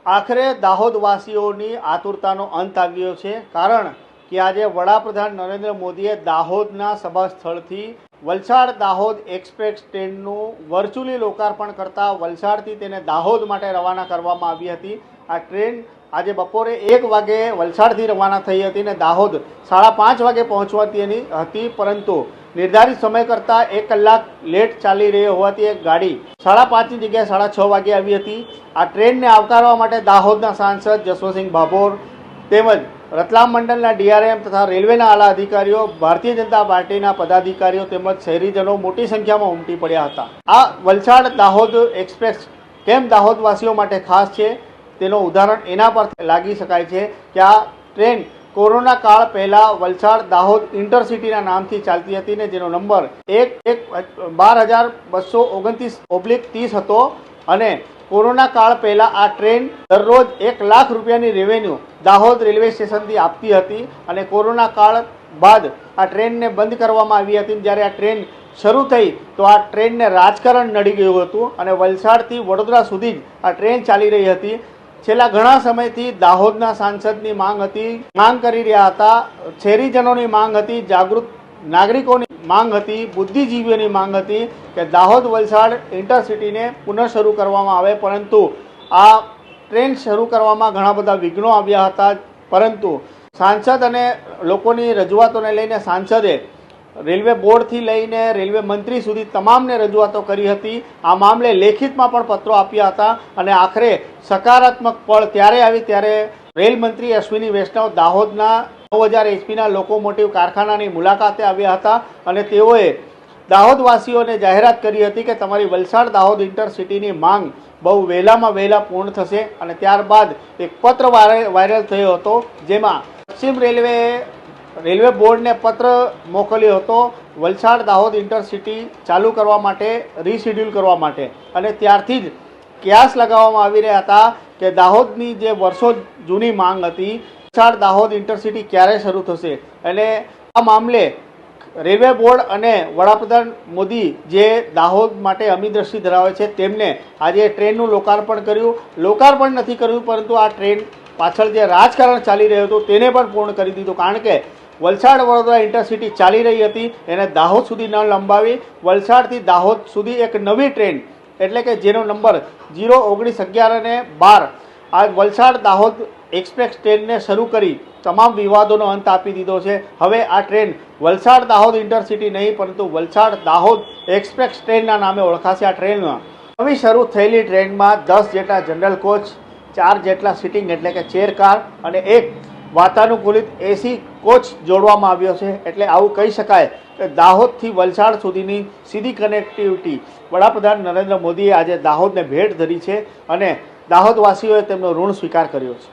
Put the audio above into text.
આખરે દાહોદવાસીઓની આતુરતાનો અંત આવ્યો છે, કારણ કે આજે વડાપ્રધાન નરેન્દ્ર મોદીએ દાહોદના સભા સ્થળથી વલસાડ દાહોદ એક્સપ્રેસ ટ્રેનનું વર્ચ્યુઅલી લોકાર્પણ કરતા વલસાડથી તેને દાહોદ માટે રવાના કરવામાં આવી હતી। આ ટ્રેન આજે બપોરે 1 વાગે વલસાડથી રવાના થઈ હતી અને દાહોદ 5:30 વાગે પહોંચવાની હતી, પરંતુ નિર્ધારિત સમય કરતાં 1 કલાક લેટ ચાલી રહી હોવાથી એક ગાડી 5:30ની જગ્યાએ 6:30 વાગે આવી હતી। આ ટ્રેનને આવકારવા માટે દાહોદના સાંસદ જસવંતસિંહ ભાભોર તેમજ રતલામ મંડળના ડીઆરએમ તથા રેલવેના આલા અધિકારીઓ, ભારતીય જનતા પાર્ટીના પદાધિકારીઓ તેમજ શહેરીજનો મોટી સંખ્યામાં ઉમટી પડ્યા હતા। આ વલસાડ દાહોદ એક્સપ્રેસ કેમ દાહોદવાસીઓ માટે ખાસ છે તેનું ઉદાહરણ એના પર લાગી શકાય છે કે આ ટ્રેન કોરોના કાળ પહેલા વલસાડ દાહોદ ઇન્ટરસિટીના નામથી ચાલતી હતી ને જેનો નંબર 12,229/30 હતો અને કોરોના કાળ પહેલા આ ટ્રેન દરરોજ 1 લાખ રૂપિયાની રેવન્યુ દાહોદ રેલવે સ્ટેશનથી આપતી હતી અને કોરોના કાળ બાદ આ ટ્રેનને બંધ કરવામાં આવી હતી। જ્યારે આ ટ્રેન શરૂ થઈ તો આ ટ્રેનને રાજકારણ નડી ગયું હતું અને વલસાડથી વડોદરા સુધી જ આ ટ્રેન ચાલી રહી હતી। છેલ્લા ઘણા સમયથી દાહોદના સાંસદની માંગ કરી રહ્યા હતા, શહેરીજનોની માંગ હતી, જાગૃત નાગરિકોની માંગ હતી, બુદ્ધિજીવીઓની માંગ હતી કે દાહોદ વલસાડ ઇન્ટરસિટીને પુનઃ શરૂ કરવામાં આવે, પરંતુ આ ટ્રેન શરૂ કરવામાં ઘણા બધા વિઘ્નો આવ્યા હતા। પરંતુ સાંસદ અને લોકોની રજૂઆતોને લઈને સાંસદે રેલવે બોર્ડથી લઈને રેલવે મંત્રી સુધી તમામને રજૂઆતો કરી હતી। આ મામલે લેખિતમાં પણ પત્રો આપ્યા હતા અને આખરે સકારાત્મક પળ ત્યારે આવી ત્યારે રેલ મંત્રી અશ્વિની વૈષ્ણવ દાહોદના 9000 એચપીના લોકોમોટિવ કારખાનાની મુલાકાતે આવ્યા હતા અને તેઓએ દાહોદવાસીઓને જાહેરાત કરી હતી કે તમારી વલસાડ દાહોદ ઇન્ટરસિટીની માંગ બહુ વહેલામાં વહેલા પૂર્ણ થશે। અને ત્યારબાદ એક પત્ર વાયરલ થયો હતો, જેમાં પશ્ચિમ રેલવે બોર્ડને પત્ર મોકલ્યો હતો વલસાડ દાહોદ ઇન્ટરસિટી ચાલુ કરવા માટે, રીશેડ્યુલ કરવા માટે, અને ત્યારથી જ કયાસ લગાવવામાં આવી રહ્યા હતા કે દાહોદની જે વર્ષો જૂની માંગ હતી, વલસાડ દાહોદ ઇન્ટરસિટી ક્યારે શરૂ થશે। અને આ મામલે રેલવે બોર્ડ અને વડાપ્રધાન મોદી જે દાહોદ માટે અમી દ્રષ્ટિ ધરાવે છે તેમને આજે ટ્રેનનું લોકાર્પણ નથી કર્યું, પરંતુ આ ટ્રેન પાછળ જે રાજકારણ ચાલી રહ્યું હતું તેને પણ પૂર્ણ કરી દીધું, કારણ કે વલસાડ વડોદરા ઇન્ટરસિટી ચાલી રહી હતી એને દાહોદ સુધી ન લંબાવી વલસાડથી દાહોદ સુધી એક નવી ટ્રેન એટલે કે જેનો નંબર 01911 અને 12 આ વલસાડ દાહોદ એક્સપ્રેસ ટ્રેનને શરૂ કરી તમામ વિવાદોનો અંત આપી દીધો છે। હવે આ ટ્રેન વલસાડ દાહોદ ઇન્ટરસિટી નહીં પરંતુ વલસાડ દાહોદ એક્સપ્રેસ ટ્રેનના નામે ઓળખાશે। આ ટ્રેનમાં નવી શરૂ થયેલી ટ્રેનમાં 10 જેટલા જનરલ કોચ, 4 જેટલા સિટિંગ એટલે કે ચેર કાર અને 1 વાતાનુકૂલિત એસી કોચ જોડવામાં આવ્યો છે। એટલે આવું કહી શકાય કે દાહોદથી વલસાડ સુધીની સીધી કનેક્ટિવિટી વડાપ્રધાન નરેન્દ્ર મોદીએ આજે દાહોદને ભેટ ધરી છે અને દાહોદવાસીઓએ તેમનો ઋણ સ્વીકાર કર્યો છે।